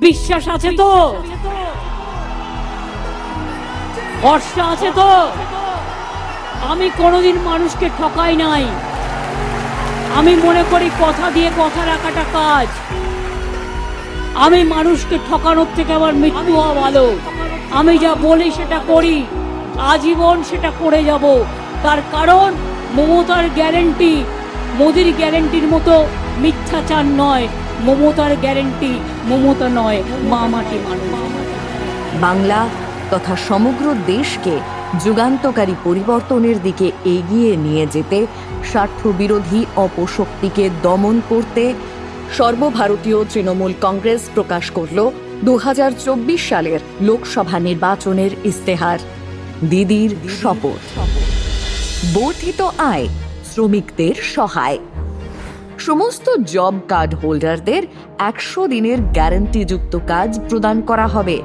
বিশ্বাস আছে তো? ভরসা আছে তো? আমি কোনোদিন মানুষকে ঠকাই নাই। আমি মনে করি কথা দিয়ে কথা রাখাটা কাজ। আমি মানুষকে ঠকানোর থেকে আমার মৃত্যু হওয়া ভালো। আমি যা বলি সেটা করি, আজীবন সেটা করে যাব। তার কারণ মমতার গ্যারেন্টি মোদির গ্যারেন্টির মতো মিথ্যাচার নয়। মমতার গ্যারেন্টি মমতা নয়, মা মাটি মানুষ। বাংলা তথা সমগ্র দেশকে যুগান্তকারী পরিবর্তনের দিকে এগিয়ে নিয়ে যেতে, স্বার্থবিরোধী অপশক্তিকে দমন করতে সর্বভারতীয় তৃণমূল কংগ্রেস প্রকাশ করল 2024 সালের লোকসভা নির্বাচনের ইস্তেহার। দিদির শপথ। বর্ধিত আয়, শ্রমিকদের সহায়। সমস্ত জব কার্ড হোল্ডারদের 100 দিনের গ্যারান্টিযুক্ত কাজ প্রদান করা হবে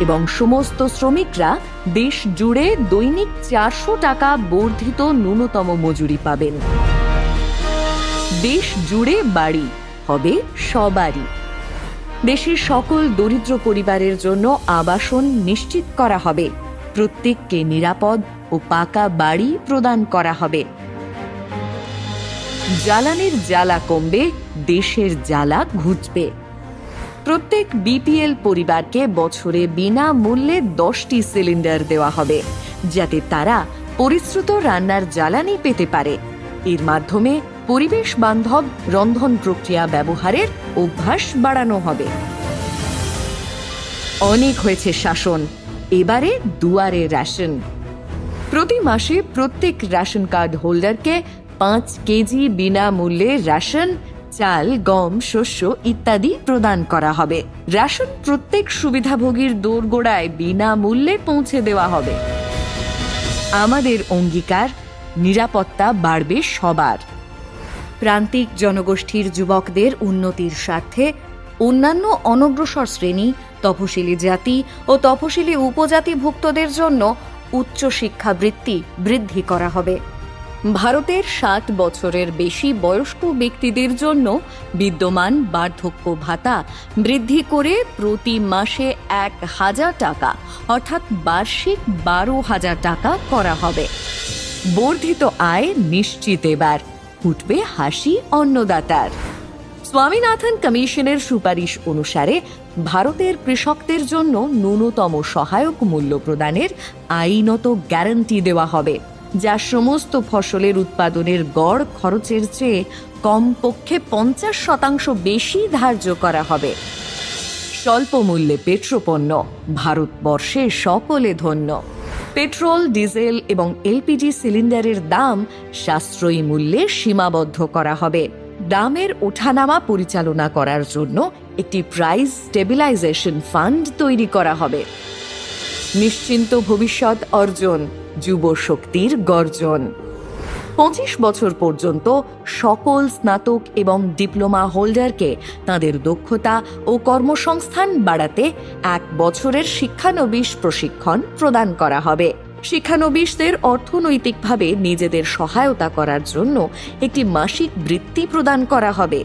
এবং সমস্ত শ্রমিকরা দেশ জুড়ে দৈনিক 400 টাকা বর্ধিত ন্যূনতম মজুরি পাবেন। দেশ জুড়ে বাড়ি হবে সবারই। দেশের সকল দরিদ্র পরিবারের জন্য আবাসন নিশ্চিত করা হবে। প্রত্যেককে নিরাপদ ও পাকা বাড়ি প্রদান করা হবে। জ্বালানির জ্বালা কমবে, দেশের জ্বালা ঘুচবে। প্রত্যেক বিপিএল পরিবারকে বছরে বিনামূল্যে 10টি সিলিন্ডার দেওয়া হবে, যাতে তারা পরিশ্রুত রান্নার জ্বালানি পেতে পারে। এর মাধ্যমে পরিবেশ বান্ধব রন্ধন প্রক্রিয়া ব্যবহারের অভ্যাস বাড়ানো হবে। অনেক হয়েছে শাসন, এবারে দুয়ারে রেশন। প্রতি মাসে প্রত্যেক রেশন কার্ড হোল্ডারকে 5 কেজি বিনামূল্যে রেশন, চাল, গম, শস্য ইত্যাদি প্রদান করা হবে। রেশন প্রত্যেক সুবিধাভোগীর দোরগোড়ায় বিনামূল্যে পৌঁছে দেওয়া হবে। আমাদের অঙ্গীকার, নিরাপত্তা বাড়বে সবার। প্রান্তিক জনগোষ্ঠীর যুবকদের উন্নতির স্বার্থে অন্যান্য অনগ্রসর শ্রেণী, তফসিলি জাতি ও তফসিলি উপজাতিভুক্তদের জন্য উচ্চশিক্ষা বৃত্তি বৃদ্ধি করা হবে। ভারতের 60 বছরের বেশি বয়স্ক ব্যক্তিদের জন্য বিদ্যমান বার্ধক্য ভাতা বৃদ্ধি করে প্রতি মাসে 1000 টাকা অর্থাৎ বার্ষিক 12,000 টাকা করা হবে। বর্ধিত আয় নিশ্চিত, এবার ফুটবে হাসি অন্নদাতার। স্বামীনাথন কমিশনের সুপারিশ অনুসারে ভারতের কৃষকদের জন্য ন্যূনতম সহায়ক মূল্য প্রদানের আইনত গ্যারান্টি দেওয়া হবে, যা সমস্ত ফসলের উৎপাদনের গড় খরচের চেয়ে কমপক্ষে 50% বেশি ধার্য করা হবে। স্বল্প মূল্যে পেট্রোপণ্য, ভারতবর্ষে সকলে ধন্য। পেট্রোল, ডিজেল এবং এলপিজি সিলিন্ডারের দাম সাশ্রয়ী মূল্যে সীমাবদ্ধ করা হবে। দামের ওঠানামা পরিচালনা করার জন্য একটি প্রাইস স্টেবিলাইজেশন ফান্ড তৈরি করা হবে। নিশ্চিন্ত ভবিষ্যৎ অর্জন, যুব শক্তির গর্জন। 25 বছর পর্যন্ত সকল স্নাতক এবং ডিপ্লোমা হোল্ডারকে তাদের দক্ষতা ও কর্মসংস্থান বাড়াতে 1 বছরের শিক্ষানবিশ প্রশিক্ষণ প্রদান করা হবে। শিক্ষানবিশদের অর্থনৈতিকভাবে নিজেদের সহায়তা করার জন্য একটি মাসিক বৃত্তি প্রদান করা হবে।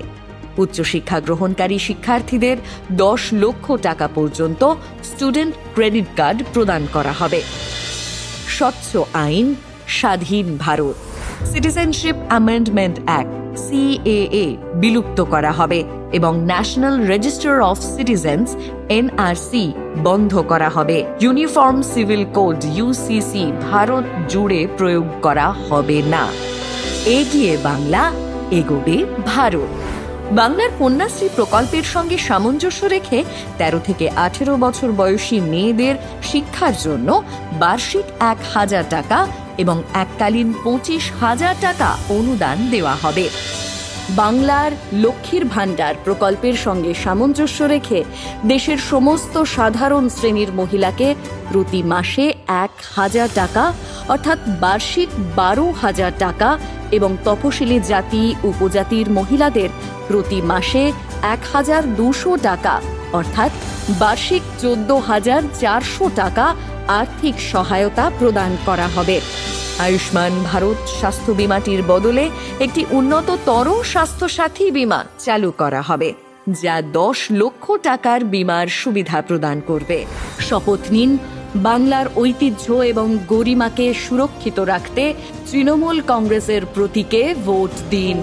উচ্চশিক্ষা গ্রহণকারী শিক্ষার্থীদের 10 লক্ষ টাকা পর্যন্ত স্টুডেন্ট ক্রেডিট কার্ড প্রদান করা হবে। স্বচ্ছ আইন, স্বাধীন Bharat. Citizenship amendment act CAA বিলুপ্ত করা হবে এবং national register of citizens NRC বন্ধ করা হবে। Uniform civil code UCC Bharat জুড়ে প্রয়োগ করা হবে না। এগিয়ে বাংলা, এগোবে ভারত। বাংলার কন্যাশ্রী প্রকল্পের সঙ্গে সামঞ্জস্য রেখে 13 থেকে 18 বছর বয়সী মেয়েদের শিক্ষার জন্য বার্ষিক 1000 টাকা এবং এককালীন 25,000 টাকা অনুদান দেওয়া হবে। বাংলার লক্ষ্মীর ভাণ্ডার প্রকল্পের সঙ্গে সামঞ্জস্য রেখে দেশের সমস্ত সাধারণ শ্রেণীর মহিলাকে প্রতি মাসে 1000 টাকা অর্থাৎ বার্ষিক 12,000 টাকা এবং তফসিলি জাতি উপজাতির মহিলাদের প্রতি মাসে 1200 টাকা অর্থাৎ বার্ষিক 14,400 টাকা আর্থিক সহায়তা প্রদান করা হবে। আয়ুষ্মান ভারত স্বাস্থ্য বিমাটির বদলে একটি উন্নততর স্বাস্থ্যসাথী বিমা চালু করা হবে। যা 10 লক্ষ টাকার বীমার সুবিধা প্রদান করবে। শপথ নিন বাংলার ঐতিহ্য এবং গরিমাকে সুরক্ষিত রাখতে তৃণমূল কংগ্রেসের প্রতীকে ভোট দিন।